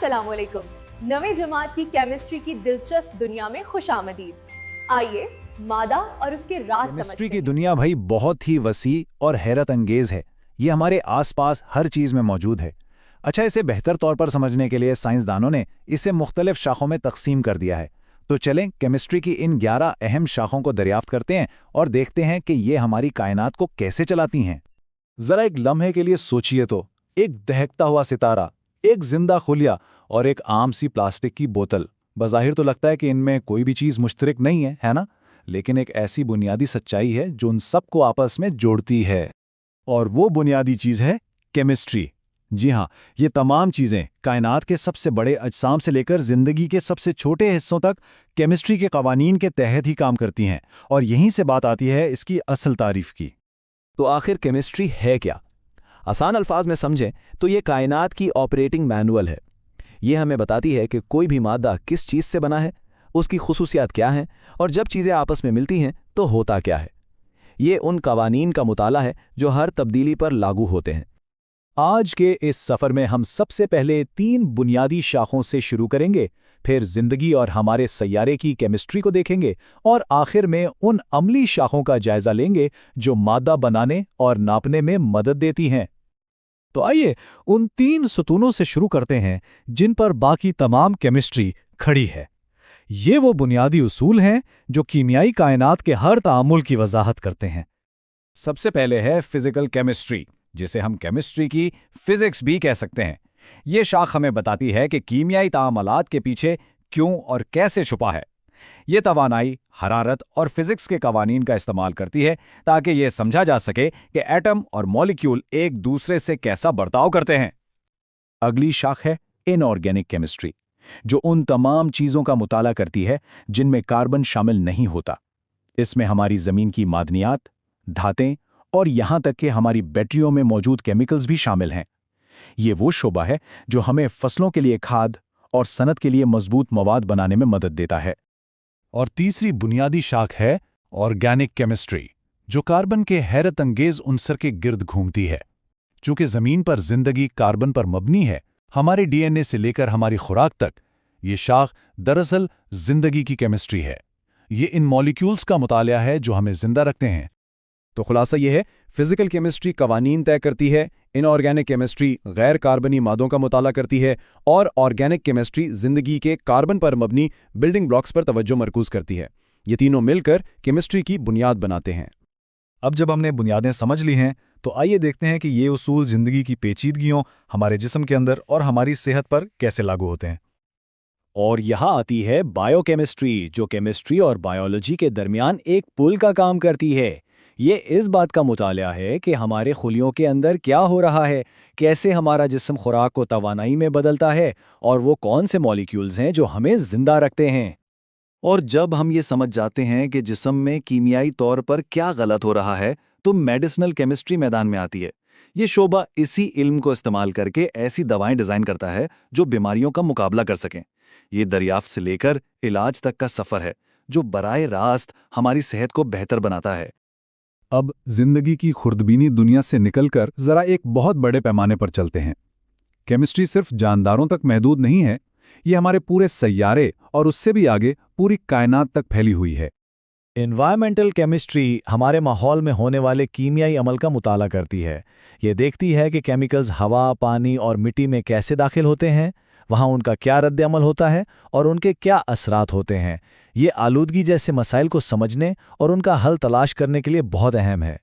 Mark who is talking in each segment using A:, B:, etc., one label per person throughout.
A: अस्सलाम वालेकुम। नवे जमात की केमिस्ट्री की दिलचस्प दुनिया में खुश आमदीद। आइए मादा और उसके राज
B: केमिस्ट्री
A: समझते
B: की
A: हैं।
B: दुनिया भाई बहुत ही वसी और हैरत अंगेज है। ये हमारे आसपास हर चीज़ में मौजूद है। अच्छा, इसे बेहतर तौर पर समझने के लिए साइंसदानों ने इसे मुख्तलिफ शाखों में तकसीम कर दिया है। तो चलें केमिस्ट्री की इन 11 अहम शाखों को दरियाफ्त करते हैं और देखते हैं कि ये हमारी कायनात को कैसे चलाती हैं। जरा एक लम्हे के लिए सोचिए तो, एक दहकता हुआ सितारा, एक जिंदा खुलिया और एक आम सी प्लास्टिक की बोतल। बज़ाहिर तो लगता है कि इनमें कोई भी चीज़ मुश्तरक नहीं है ना? लेकिन एक ऐसी बुनियादी सच्चाई है जो उन सबको आपस में जोड़ती है। और वो बुनियादी चीज़ है केमिस्ट्री। जी हाँ, ये तमाम चीज़ें कायनात के सबसे बड़े अजसाम से लेकर ज़िंदगी के सबसे छोटे हिस्सों तक केमिस्ट्री के कवानीन के तहत ही काम करती हैं। और यहीं से बात आती है इसकी असल तारीफ की।
C: तो आखिर केमिस्ट्री है क्या? आसान अल्फाज में समझें तो ये कायनात की ऑपरेटिंग मैनुअल है। ये हमें बताती है कि कोई भी मादा किस चीज़ से बना है, उसकी खुसूसियात क्या हैं और जब चीज़ें आपस में मिलती हैं तो होता क्या है। ये उन कवानीन का मुताला है जो हर तब्दीली पर लागू होते हैं।
B: आज के इस सफ़र में हम सबसे पहले 3 बुनियादी शाखों से शुरू करेंगे, फिर जिंदगी और हमारे सैयारे की केमिस्ट्री को देखेंगे और आखिर में उन अमली शाखों का जायजा लेंगे जो मादा बनाने और नापने में मदद देती हैं। तो आइए उन 3 सुतूनों से शुरू करते हैं जिन पर बाकी तमाम केमिस्ट्री खड़ी है। ये वो बुनियादी उसूल हैं जो कीमियाई कायनात के हर तामुल की वजाहत करते हैं। सबसे पहले है फिजिकल केमिस्ट्री, जिसे हम केमिस्ट्री की फिजिक्स भी कह सकते हैं। ये शाख हमें बताती है कि कीमियाई तामलात के पीछे क्यों और कैसे छुपा है। ये तवानाई, हरारत और फिजिक्स के कवानीन का इस्तेमाल करती है ताकि ये समझा जा सके कि एटम और मॉलिक्यूल एक दूसरे से कैसा बर्ताव करते हैं। अगली शाख है इनऑर्गेनिक केमिस्ट्री, जो उन तमाम चीज़ों का मुताला करती है जिनमें कार्बन शामिल नहीं होता। इसमें हमारी ज़मीन की मादनियात, धातें और यहाँ तक कि हमारी बैटरियों में मौजूद केमिकल्स भी शामिल हैं। ये वो शोबा है जो हमें फसलों के लिए खाद और सनत के लिए मजबूत मवाद बनाने में मदद देता है। और तीसरी बुनियादी शाख है ऑर्गेनिक केमिस्ट्री, जो कार्बन के हैरत अंगेज उनसर के गिर्द घूमती है। चूंकि ज़मीन पर जिंदगी कार्बन पर मबनी है, हमारे डीएनए से लेकर हमारी खुराक तक, ये शाख दरअसल जिंदगी की केमिस्ट्री है। ये इन मॉलिक्यूल्स का मुताला है जो हमें जिंदा रखते हैं।
C: तो खुलासा ये है, फिजिकल केमिस्ट्री कवानीन तय करती है, इनऑर्गेनिक केमिस्ट्री गैर कार्बनी मादों का मुताला करती है और ऑर्गेनिक केमिस्ट्री जिंदगी के कार्बन पर मबनी बिल्डिंग ब्लॉक्स पर तवज्जो मरकूज करती है। ये तीनों मिलकर केमिस्ट्री की बुनियाद बनाते हैं।
B: अब जब हमने बुनियादें समझ ली हैं, तो आइए देखते हैं कि ये उसूल जिंदगी की पेचीदगियों, हमारे जिस्म के अंदर और हमारी सेहत पर कैसे लागू होते हैं।
C: और यहाँ आती है बायोकेमिस्ट्री, जो केमिस्ट्री और बायोलॉजी के दरमियान एक पुल का काम करती है। ये इस बात का मुताला है कि हमारे खुलियों के अंदर क्या हो रहा है, कैसे हमारा जिस्म खुराक को तवानाई में बदलता है और वो कौन से मॉलिक्यूल्स हैं जो हमें जिंदा रखते हैं। और जब हम ये समझ जाते हैं कि जिस्म में कीमियाई तौर पर क्या गलत हो रहा है, तो मेडिसिनल केमिस्ट्री मैदान में आती है। ये शोबा इसी इल्म को इस्तेमाल करके ऐसी दवाएं डिज़ाइन करता है जो बीमारियों का मुकाबला कर सकें। ये दरियाफ्त से लेकर इलाज तक का सफ़र है जो बराए रास्त हमारी सेहत को बेहतर बनाता है।
B: अब जिंदगी की खुर्दबीनी दुनिया से निकलकर जरा एक बहुत बड़े पैमाने पर चलते हैं। केमिस्ट्री सिर्फ जानदारों तक महदूद नहीं है, ये हमारे पूरे सैयारे और उससे भी आगे पूरी कायनात तक फैली हुई है।
C: एनवायरमेंटल केमिस्ट्री हमारे माहौल में होने वाले कीमियाई अमल का मुताला करती है। ये देखती है कि केमिकल्स हवा, पानी और मिट्टी में कैसे दाखिल होते हैं, वहाँ उनका क्या रद्द अमल होता है और उनके क्या असरात होते हैं। ये आलूदगी जैसे मसाइल को समझने और उनका हल तलाश करने के लिए बहुत अहम है।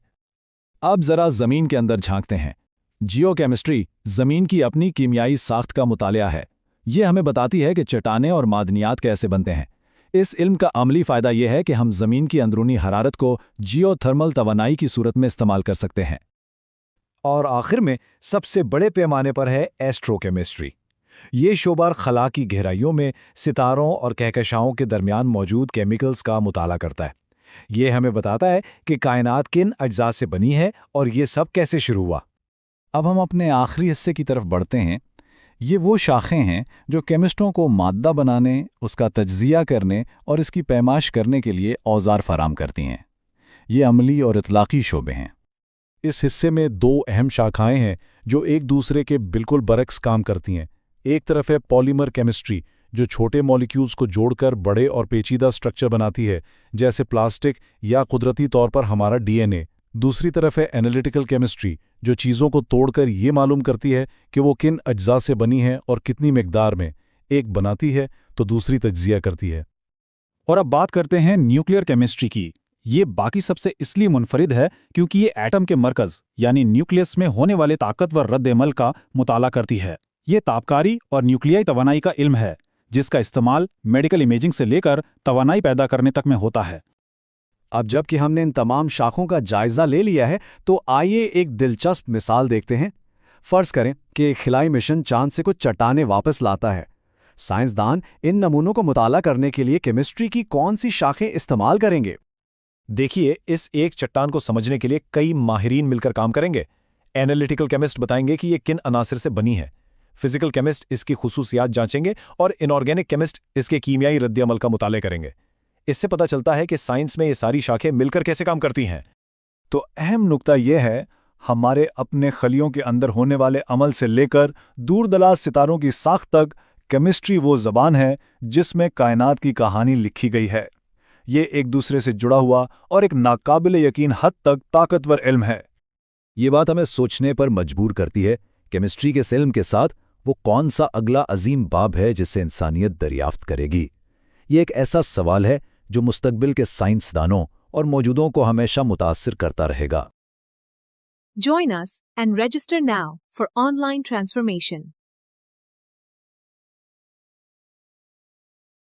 B: अब जरा ज़मीन के अंदर झांकते हैं। जियोकेमिस्ट्री ज़मीन की अपनी कीमियाई साख्त का मुताला है। ये हमें बताती है कि चट्टानें और मादनियात कैसे बनते हैं। इस इल्म का अमली फ़ायदा यह है कि हम ज़मीन की अंदरूनी हरारत को जियोथर्मल तवानाई की सूरत में इस्तेमाल कर सकते हैं। और आखिर में सबसे बड़े पैमाने पर है एस्ट्रोकेमिस्ट्री। ये शोबा खला की गहराइयों में सितारों और कहकशाओं के दरमियान मौजूद केमिकल्स का मुताला करता है। ये हमें बताता है कि कायनात किन अज्जा से बनी है और ये सब कैसे शुरू हुआ। अब हम अपने आखिरी हिस्से की तरफ बढ़ते हैं। ये वो शाखें हैं जो केमिस्टों को मादा बनाने, उसका तज्जिया करने और इसकी पैमाश करने के लिए औजार फराम करती हैं। ये अमली और इतलाक़ी शोबे हैं। इस हिस्से में 2 अहम शाखाएं हैं जो एक दूसरे के बिल्कुल बरक्स काम करती हैं। एक तरफ है पॉलीमर केमिस्ट्री, जो छोटे मॉलिक्यूल्स को जोड़कर बड़े और पेचीदा स्ट्रक्चर बनाती है, जैसे प्लास्टिक या कुदरती तौर पर हमारा डीएनए। दूसरी तरफ है एनालिटिकल केमिस्ट्री, जो चीज़ों को तोड़कर ये मालूम करती है कि वो किन अज्जा से बनी है और कितनी मिकदार में। एक बनाती है तो दूसरी तज्जिया करती है।
D: और अब बात करते हैं न्यूक्लियर केमिस्ट्री की। ये बाकी सबसे इसलिए मुनफरिद है क्योंकि ये एटम के मरकज़ यानी न्यूक्लियस में होने वाले ताकतवर रद्द-ए-अमल का मुताला करती है। ये तापकारी और न्यूक्लियाई तवानाई का इल्म है, जिसका इस्तेमाल मेडिकल इमेजिंग से लेकर तवानाई पैदा करने तक में होता है।
C: अब जबकि हमने इन तमाम शाखों का जायजा ले लिया है, तो आइए एक दिलचस्प मिसाल देखते हैं। फर्ज करें कि एक खिलाई मिशन चांद से कुछ चट्टानें वापस लाता है। साइंसदान इन नमूनों को मुताला करने के लिए केमिस्ट्री की कौन सी शाखें इस्तेमाल करेंगे?
B: देखिए, इस एक चट्टान को समझने के लिए कई माहिरीन मिलकर काम करेंगे। एनालिटिकल केमिस्ट बताएंगे कि ये किन अनासिर से बनी है, फिजिकल केमिस्ट इसकी खुसूसियात जांचेंगे और इनऑर्गेनिक केमिस्ट इसके कीमियाई रद्द-ए-अमल का मुताले करेंगे। इससे पता चलता है कि साइंस में ये सारी शाखें मिलकर कैसे काम करती हैं।
D: तो अहम नुक्ता यह है, हमारे अपने खलियों के अंदर होने वाले अमल से लेकर दूरदराज सितारों की साख तक केमिस्ट्री वो ज़बान है जिसमें कायनात की कहानी लिखी गई है। ये एक दूसरे से जुड़ा हुआ और एक नाकाबिल यकीन हद तक ताकतवर इल्म है।
B: ये बात हमें सोचने पर मजबूर करती है, केमिस्ट्री के इस इल्म के साथ वो कौन सा अगला अजीम बाब है जिसे इंसानियत दरियाफ्त करेगी। ये एक ऐसा सवाल है जो मुस्तकबिल के साइंसदानों और मौजूदों को हमेशा मुतासिर करता रहेगा।
E: Join us and register now for online transformation.